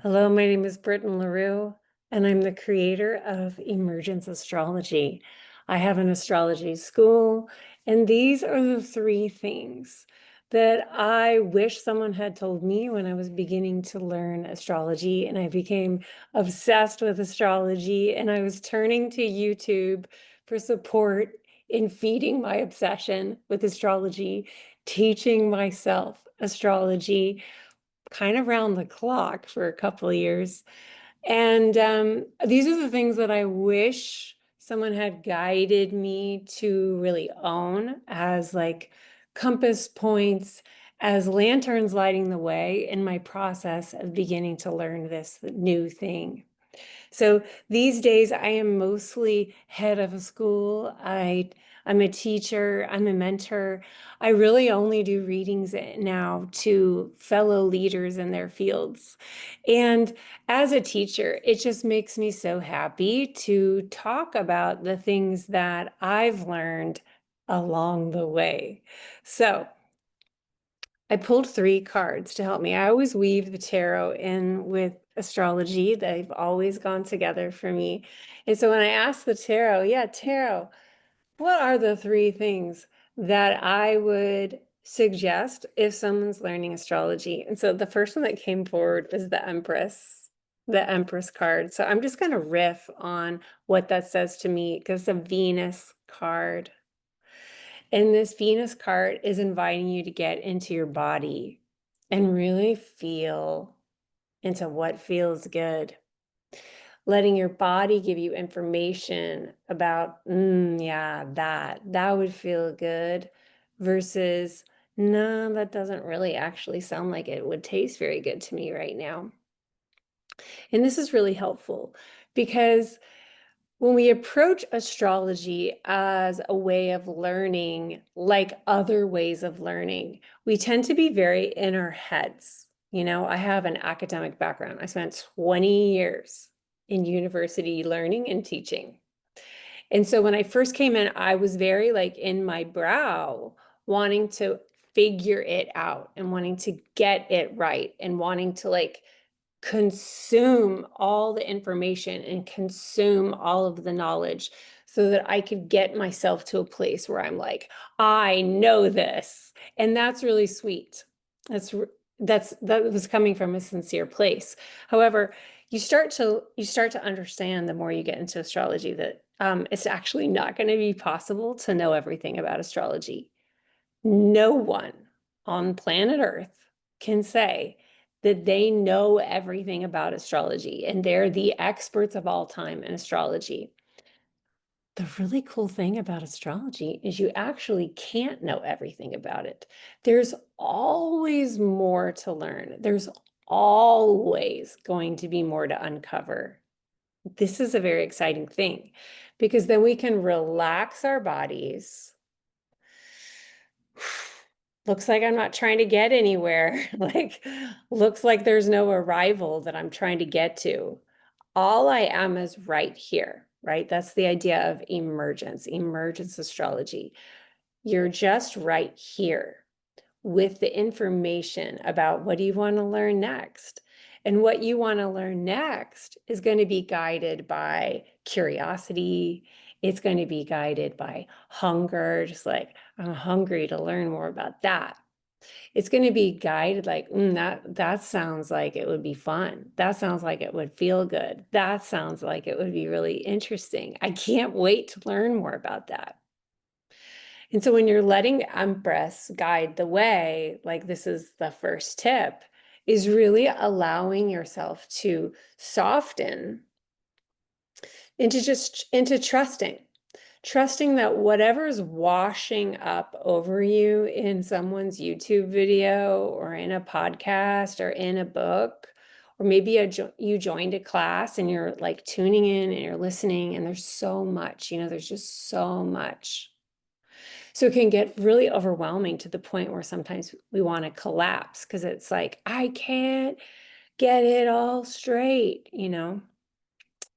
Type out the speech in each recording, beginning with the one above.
Hello, my name is Britten LaRue, and I'm the creator of Emergence Astrology. I have an astrology school, and these are the three things that I wish someone had told me when I was beginning to learn astrology, and I became obsessed with astrology, and I was turning to YouTube for support in feeding my obsession with astrology, teaching myself astrology kind of round the clock for a couple of years. And these are the things that I wish someone had guided me to really own as like compass points, as lanterns lighting the way in my process of beginning to learn this new thing. So these days I am mostly head of a school. I'm a teacher, I'm a mentor. I really only do readings now to fellow leaders in their fields. And as a teacher, it just makes me so happy to talk about the things that I've learned along the way. So I pulled three cards to help me. I always weave the tarot in with astrology. They've always gone together for me. And so when I asked the tarot, yeah, tarot, what are the three things that I would suggest if someone's learning astrology? And so the first one that came forward was the Empress card. So I'm just going to riff on what that says to me because it's a Venus card. And this Venus card is inviting you to get into your body and really feel into what feels good. Letting your body give you information about, yeah, that would feel good versus, no, that doesn't really actually sound like it would taste very good to me right now. And this is really helpful because when we approach astrology as a way of learning, like other ways of learning, we tend to be very in our heads. You know, I have an academic background. I spent 20 years in university learning and teaching. And so when I first came in, I was very like in my brow, wanting to figure it out and wanting to get it right and wanting to like consume all the information and consume all of the knowledge so that I could get myself to a place where I'm like, I know this. And that's really sweet. That's that was coming from a sincere place. However, you start to understand the more you get into astrology that it's actually not going to be possible to know everything about astrology. No one on planet Earth can say that they know everything about astrology and they're the experts of all time in astrology. The really cool thing about astrology is you actually can't know everything about it. There's always more to learn. There's always going to be more to uncover. This is a very exciting thing because then we can relax our bodies. Looks like I'm not trying to get anywhere. Like, looks like there's no arrival that I'm trying to get to. All I am is right here, right? That's the idea of emergence astrology. You're just right here with the information about what do you want to learn next. And what you want to learn next is going to be guided by curiosity. It's going to be guided by hunger, just like I'm hungry to learn more about that. It's going to be guided like, that sounds like it would be fun. That sounds like it would feel good. That sounds like it would be really interesting. I can't wait to learn more about that. And so when you're letting Empress guide the way, like this is the first tip, is really allowing yourself to soften into trusting that whatever's washing up over you in someone's YouTube video or in a podcast or in a book, or maybe you joined a class and you're like tuning in and you're listening, and there's so much, there's just so much. So it can get really overwhelming to the point where sometimes we want to collapse because it's like, I can't get it all straight,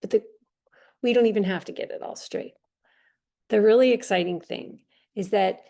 But we don't even have to get it all straight. The really exciting thing is that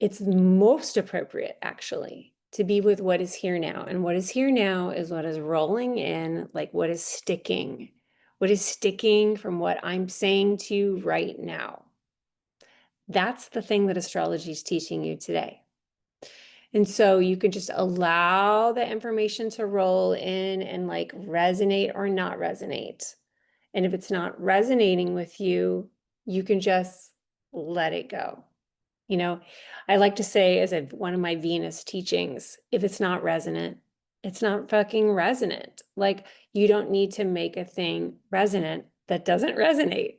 it's most appropriate, actually, to be with what is here now. And what is here now is what is rolling in, like what is sticking from what I'm saying to you right now. That's the thing that astrology is teaching you today. And so you can just allow the information to roll in and like resonate or not resonate. And if it's not resonating with you, you can just let it go. You know, I like to say as one of my Venus teachings, if it's not resonant, it's not fucking resonant. Like you don't need to make a thing resonant that doesn't resonate.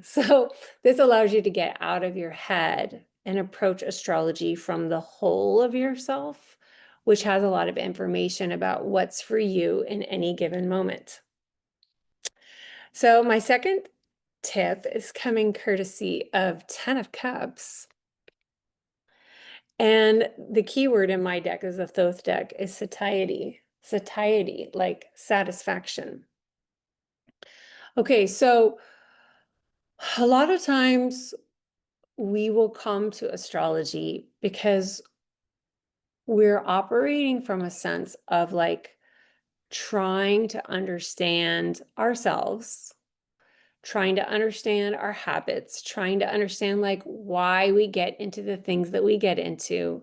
So this allows you to get out of your head and approach astrology from the whole of yourself, which has a lot of information about what's for you in any given moment. So my second tip is coming courtesy of 10 of Cups. And the keyword in my deck is the Thoth deck is satiety. Satiety, like satisfaction. Okay, so a lot of times we will come to astrology because we're operating from a sense of like trying to understand ourselves, trying to understand our habits, trying to understand like why we get into the things that we get into.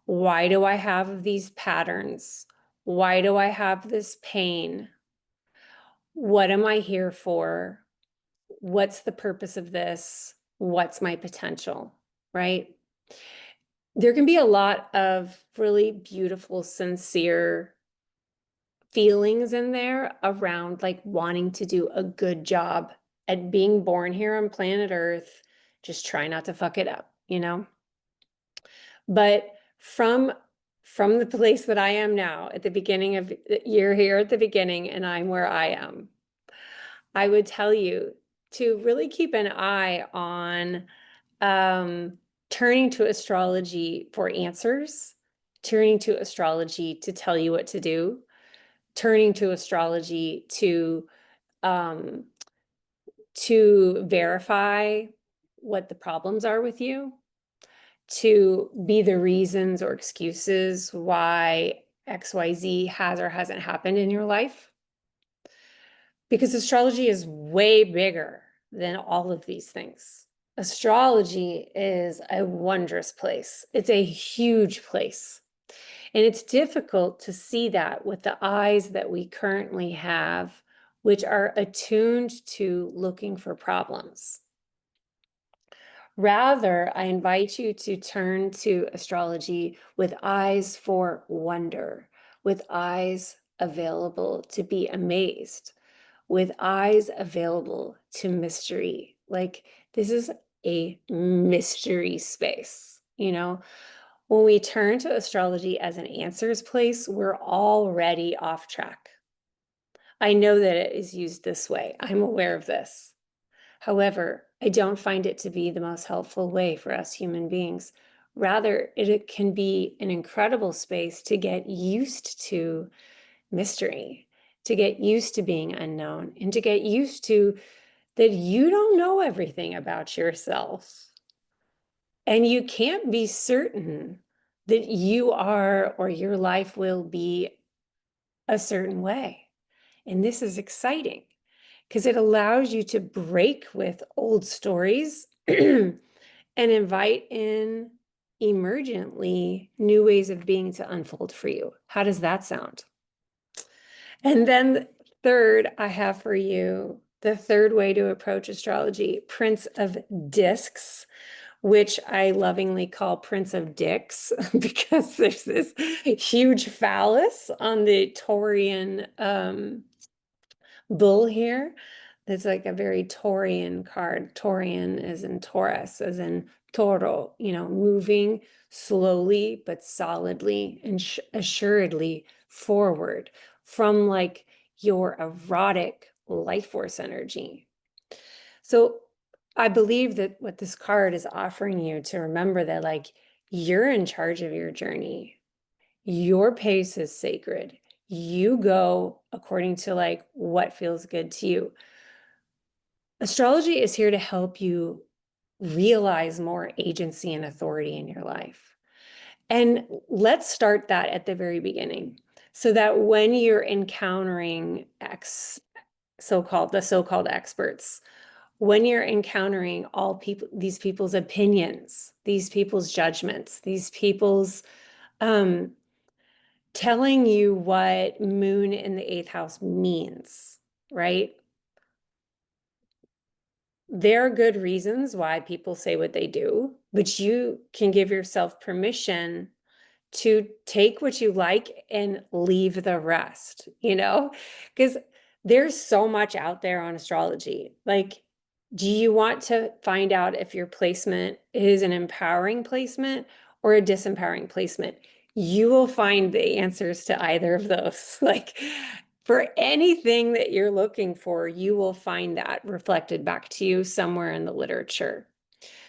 Why do I have these patterns? Why do I have this pain? What am I here for? What's the purpose of this? What's my potential, right? There can be a lot of really beautiful, sincere feelings in there around like wanting to do a good job at being born here on planet Earth. Just try not to fuck it up, you know? But from the place that I am now, at the beginning of, you're here at the beginning and I'm where I am, I would tell you to really keep an eye on turning to astrology for answers, turning to astrology to tell you what to do, turning to astrology um, to verify what the problems are with you, to be the reasons or excuses why XYZ has or hasn't happened in your life. Because astrology is way bigger than all of these things. Astrology is a wondrous place. It's a huge place. And it's difficult to see that with the eyes that we currently have, which are attuned to looking for problems. Rather, I invite you to turn to astrology with eyes for wonder, with eyes available to be amazed, with eyes available to mystery. Like this is a mystery space, you know? When we turn to astrology as an answers place, we're already off track. I know that it is used this way. I'm aware of this. However, I don't find it to be the most helpful way for us human beings. Rather, it can be an incredible space to get used to mystery, to get used to being unknown, and to get used to that you don't know everything about yourself. And you can't be certain that you are or your life will be a certain way. And this is exciting because it allows you to break with old stories and invite in emergently new ways of being to unfold for you. How does that sound? And then third, I have for you the third way to approach astrology, Prince of Discs, which I lovingly call Prince of Dicks because there's this huge phallus on the Taurian bull here. It's like a very Taurian card. Taurian is in Taurus, as in toro, you know, moving slowly but solidly and assuredly forward from like your erotic life force energy. So I believe that what this card is offering you to remember that like you're in charge of your journey. Your pace is sacred. You go according to like what feels good to you. Astrology is here to help you realize more agency and authority in your life. And let's start that at the very beginning so that when you're encountering the so-called experts, when you're encountering all people, these people's opinions, these people's judgments, these people's um, telling you what moon in the eighth house means, right? There are good reasons why people say what they do, but you can give yourself permission to take what you like and leave the rest, because there's so much out there on astrology. Like, do you want to find out if your placement is an empowering placement or a disempowering placement? You will find the answers to either of those. Like, for anything that you're looking for, you will find that reflected back to you somewhere in the literature.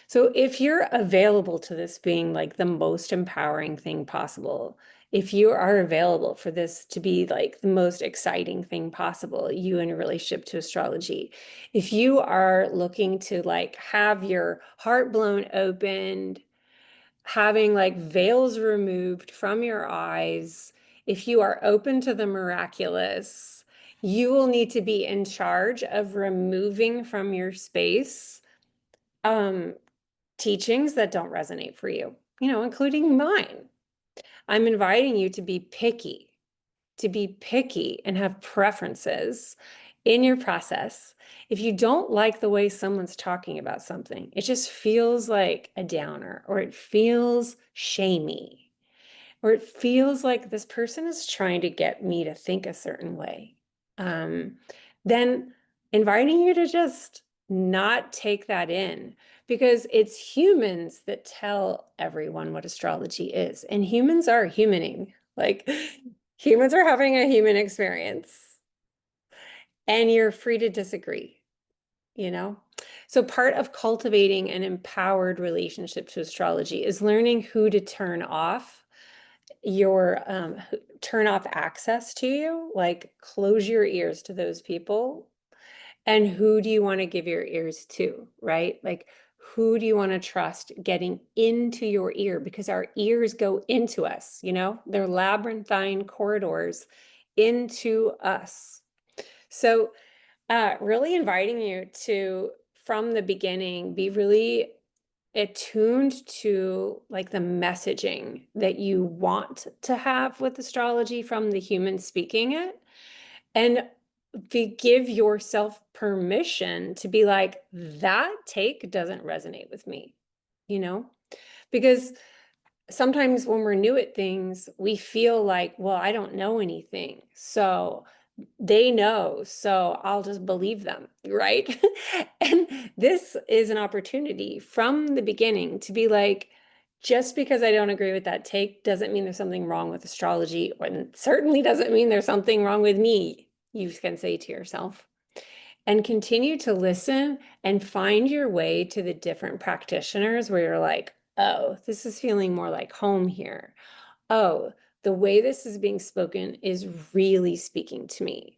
So if you're available to this being like the most empowering thing possible, if you are available for this to be like the most exciting thing possible, you in a relationship to astrology, if you are looking to like have your heart blown open, having like veils removed from your eyes, if you are open to the miraculous, you will need to be in charge of removing from your space um, teachings that don't resonate for you, including mine. I'm inviting you to be picky and have preferences in your process. If you don't like the way someone's talking about something, it just feels like a downer, or it feels shamey, or it feels like this person is trying to get me to think a certain way, then inviting you to just not take that in, because it's humans that tell everyone what astrology is, and humans are humaning. Like, humans are having a human experience, and you're free to disagree, you know? So part of cultivating an empowered relationship to astrology is learning who to turn off access to you, like close your ears to those people. And who do you want to give your ears to, right? Like, who do you want to trust getting into your ear? Because our ears go into us, they're labyrinthine corridors into us. So really inviting you to, from the beginning, be really attuned to like the messaging that you want to have with astrology from the human speaking it, and give yourself permission to be like, that take doesn't resonate with me, because sometimes when we're new at things, we feel like, well, I don't know anything, so they know, so I'll just believe them, right? And this is an opportunity from the beginning to be like, just because I don't agree with that take doesn't mean there's something wrong with astrology, or certainly doesn't mean there's something wrong with me, you can say to yourself. And continue to listen and find your way to the different practitioners where you're like, oh, this is feeling more like home here. Oh, the way this is being spoken is really speaking to me.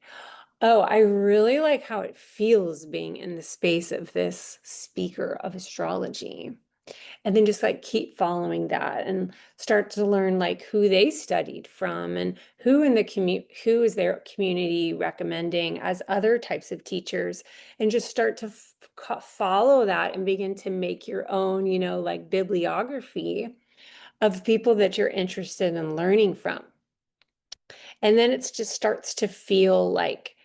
Oh, I really like how it feels being in the space of this speaker of astrology. And then just like keep following that and start to learn like who they studied from, and who in the who is their community recommending as other types of teachers, and just start to follow that and begin to make your own, like bibliography of people that you're interested in learning from. And then it just starts to feel like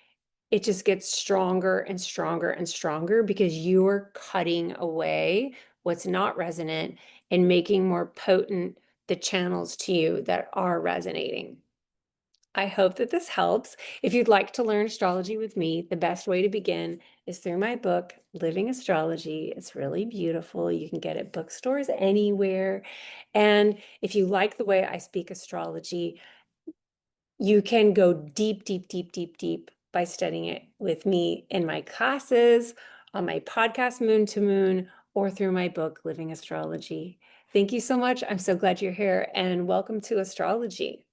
it just gets stronger and stronger and stronger, because you're cutting away what's not resonant and making more potent the channels to you that are resonating. I hope that this helps. If you'd like to learn astrology with me, the best way to begin is through my book, Living Astrology. It's really beautiful. You can get it at bookstores anywhere. And if you like the way I speak astrology, you can go deep, deep, deep, deep, deep by studying it with me in my classes, on my podcast, Moon to Moon, or through my book, Living Astrology. Thank you so much. I'm so glad you're here, and welcome to astrology.